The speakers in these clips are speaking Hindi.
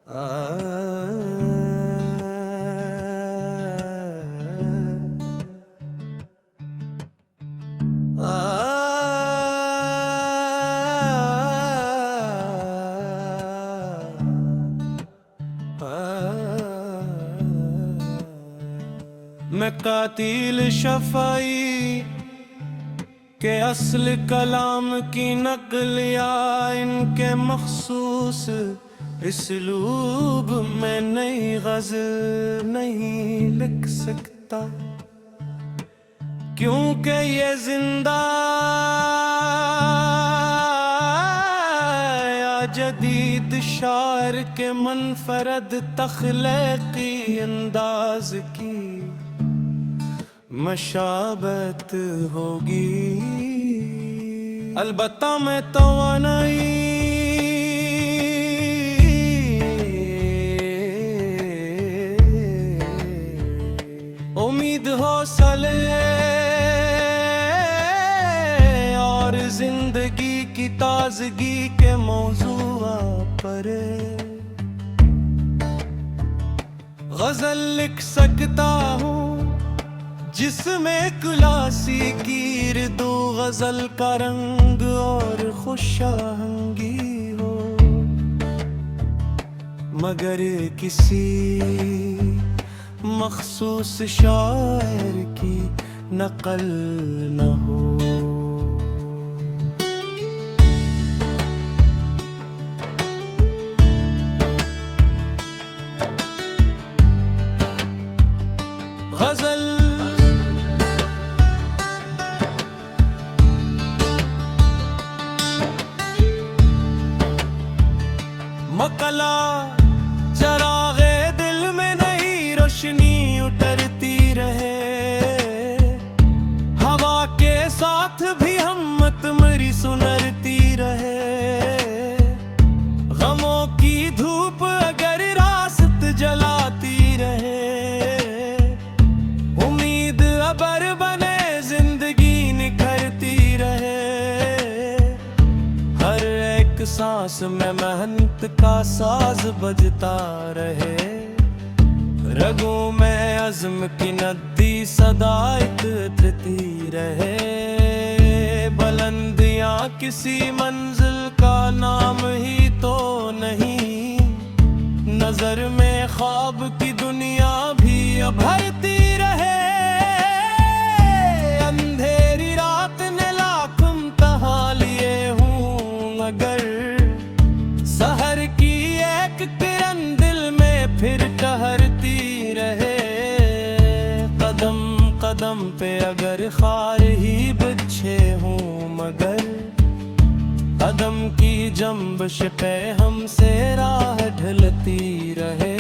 मैं कातिल शफ़ाई के असल कलाम की नकल या इनके मखसूस इसलूब में नई गज़ल नहीं लिख सकता, क्योंकि ये जिंदा या जदीद शायर के मुनफरद तख्लीकी अंदाज की मशाबत होगी। अलबत्ता मैं तवानाई उम्मीद हौसले और जिंदगी की ताजगी के मौजूआ पर गजल लिख सकता हूँ जिसमें क्लासिकी दो गजल का रंग और खुशाहंगी हो, मगर किसी मखसूस शायर की नकल न हो। गजल मकला चरागे दिल में नई रोशनी उतरती रहे, हवा के साथ भी हिम्मत मेरी सुनरती रहे। गमों की धूप अगर रास्त जलाती रहे, उम्मीद अबर बने जिंदगी निखरती रहे। हर एक सांस में मेहनत का साज बजता रहे, रगों में अज़्म की नदी सदा इकट्ठी रहे। बुलंदियां किसी मंजिल का नाम ही तो नहीं, नजर में ख्वाब की दुनिया भी उभरती रहे। अंधेरी रात ने लाख इम्तिहान लिए हूँ, मगर सहर की एक किरण दिल में फिर ठहरती रहे। कदम कदम पे अगर खार ही बिछे हूँ, मगर कदम की जंबश पे हमसे राह ढलती रहे।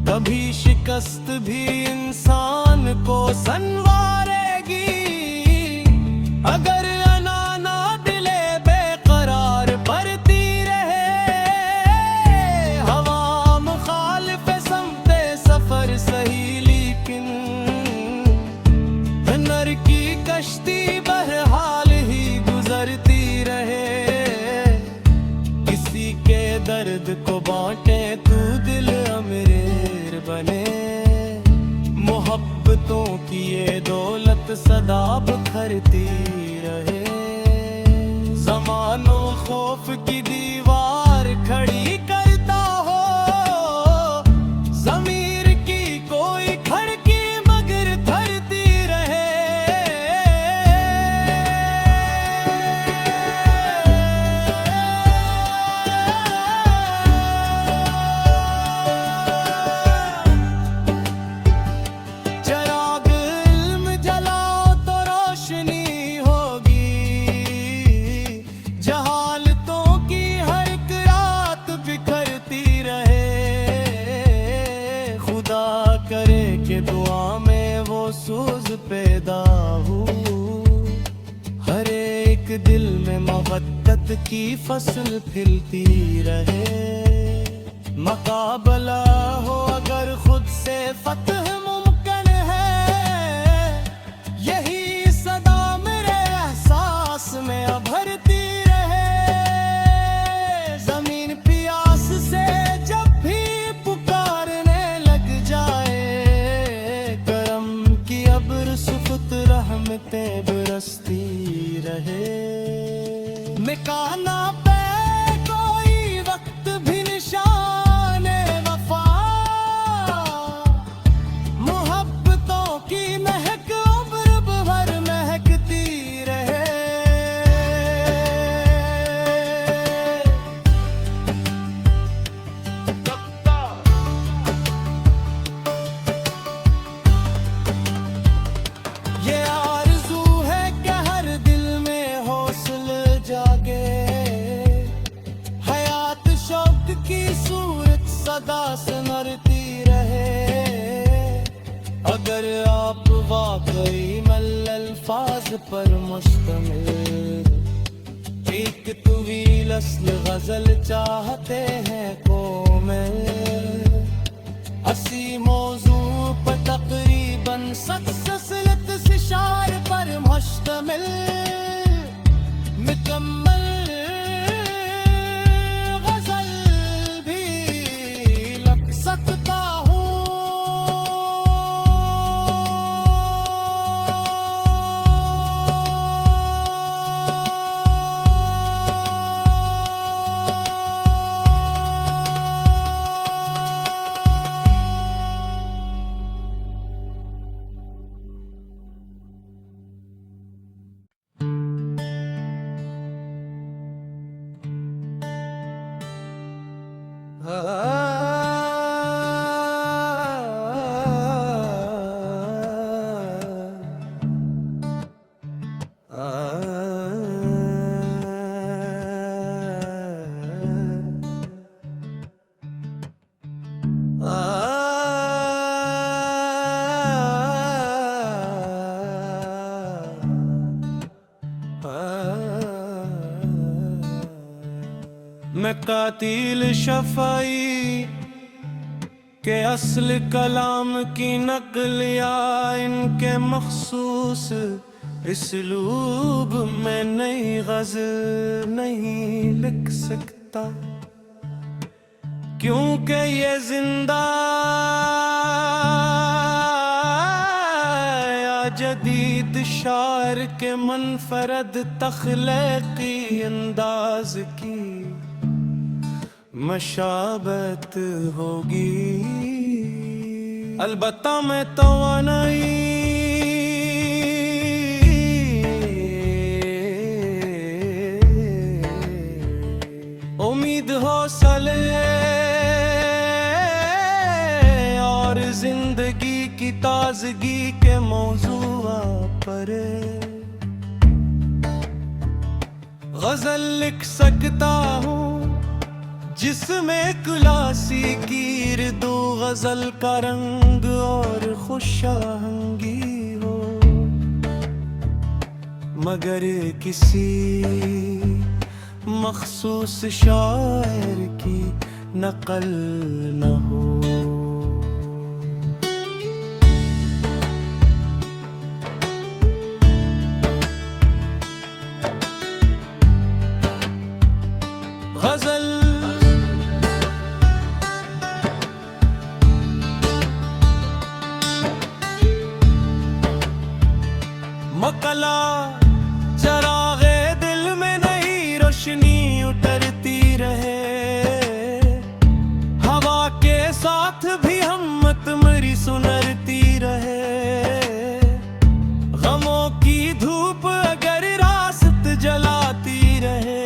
कभी शिकस्त भी इंसान को संवारेगी, अगर अनाना दिले बेकरार पड़ती रहे। हवा मुखालिफ समते सफर सही, लेकिन नर की कश्ती बहरहाल ही गुजरती रहे। किसी के दर्द को बांटे तू दिल अमीर बने, मोहब्बतों की ये दौलत सदा बिखरती रहे। ज़मानो खौफ की दीवार खड़ी करता हो, ज़मीर की कोई खड़की मगर धरती रहे। चराग इल्म जलाओ तो रोशनी होगी, जहालतों की हर एक रात बिखरती रहे। खुदा करे कि दुआ में वो सूझ पैदा हो, हर एक दिल में मोहब्बत की फसल खिलती रहे। मुकाबला हो अगर खुद से फतह मुमकिन है, यही सदा मेरे एहसास में अभरती रहे। जमीन प्यास से रहे। मिकाना पे कोई वक्त भी निशाने वफा, मोहब्बतों की महक उम्र भर महकती रहे। ये आरज़ू है कि हर दिल में हौसला जागे, हयात शौक की सूरत सदा संवरती रहे। अगर आप वाकई मल अल्फाज पर मुश्तमिल एक तवील अस्ल गजल चाहते हैं कोमल, असी मौजू पर तकरीबन सत्सलत सिशार पर मुश्तमिल मुकम्मल गजल भी लग सकता हूँ। मैं कातिल शफ़ाई के असल कलाम की नकल या इनके मखसूस इसलूब में नई गज़ल नहीं लिख सकता, क्योंकि ये जिंदा या जदीद शायर के मुनफरद तख्लीकी अंदाज की मशाबत होगी। अलबत्ता मैं तवानाई उम्मीद हौसले और जिंदगी की ताजगी के मौजूआ पर गजल लिख सकता हूँ, जिसमें क्लासिकी दो गजल का रंग और खुशाहंगी हो, मगर किसी मखसूस शायर की नकल न हो। गजल मकला चरागे दिल में नई रोशनी उतरती रहे, हवा के साथ भी हिम्मत मेरी सुनरती रहे। गमों की धूप अगर रास्त जलाती रहे,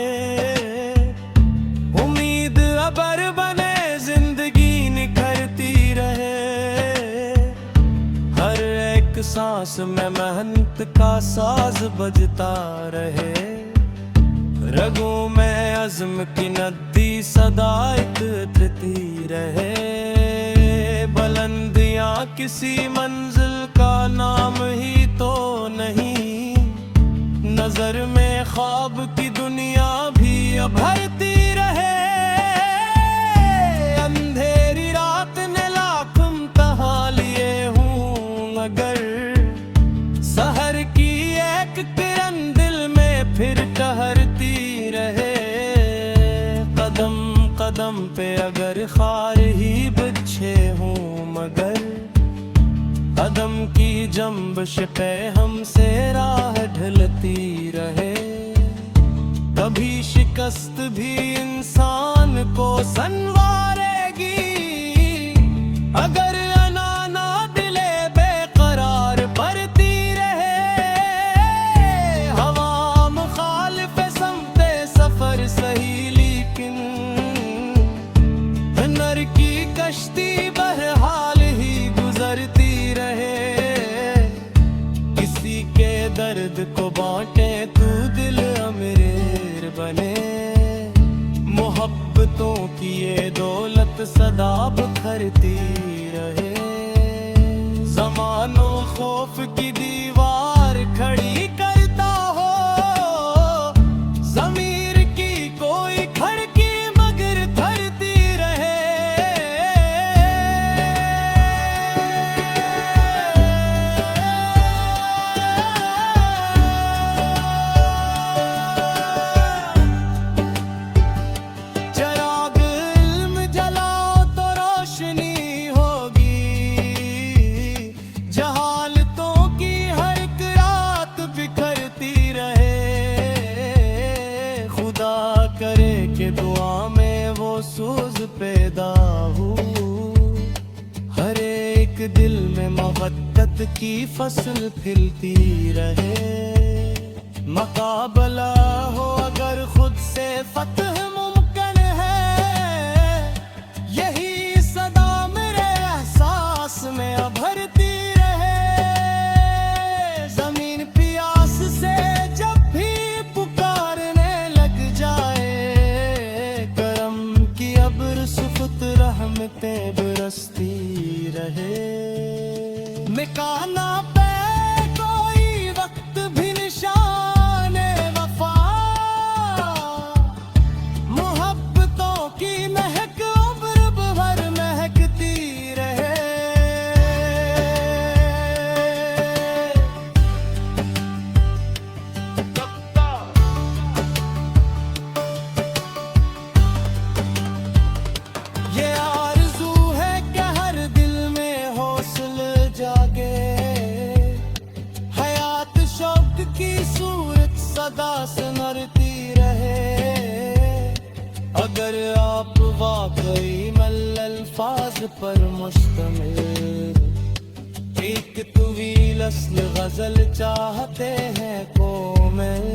उम्मीद अबर बने जिंदगी निखरती रहे। हर एक सांस में मेहनत का साज बजता रहे, रगों में अज़्म की नदी सदा इतरती रहे। बुलंदियां किसी मंजिल का नाम ही तो नहीं, नजर में ख्वाब की दुनिया भी अभरती रहे। अंधेरी रात ने लाख इम्तिहान लिए हूँ, मगर सहर की एक किरण दिल में फिर ठहरती रहे। कदम कदम पे अगर खार ही बिछे हूँ, मगर कदम की जंबश पे हमसे राह ढलती रहे। कभी शिकस्त भी इंसान को संवारेगी, अगर अनाना दिले बेकरार पड़ती रहे। हवा मुखालिफ समते सफर सही, लेकिन नर की कश्ती बहरहाल ही गुजरती रहे। किसी के दर्द को बांटे तू दिल अमीर बने, मोहब्बतों की ये दौलत सदा बिखरती रहे। ज़मानो खौफ की दीवार खड़ी करता हो, ज़मीर की कोई खड़की मगर धरती रहे। चिराग इल्म जलाओ तो रोशनी होगी, जहालतों की हर एक रात बिखरती रहे। खुदा करे कि दुआ में वो सूझ पैदा हो, हर एक दिल में मोहब्बत की फसल खिलती रहे। मुकाबला हो अगर खुद से फतह मुमकिन है, यही सदा मेरे एहसास में अभरती रहे। जमीन प्यास से जब भी पुकारने लग जाए, करम की अब्र सुफत रहमतें बरसती रहे। मिकाना पे कोई वक्त भी निशान वफा, मोहब्बतों की महक उम्र भर महकती रहे। ये आरज़ू है कि हर दिल में हौसला जागे, हयात शौक की सूरत सदा संवरती रहे। अगर आप वाकई मल अल्फाज पर मुश्तमिल एक तवील अस्ल गजल चाहते हैं कोमल,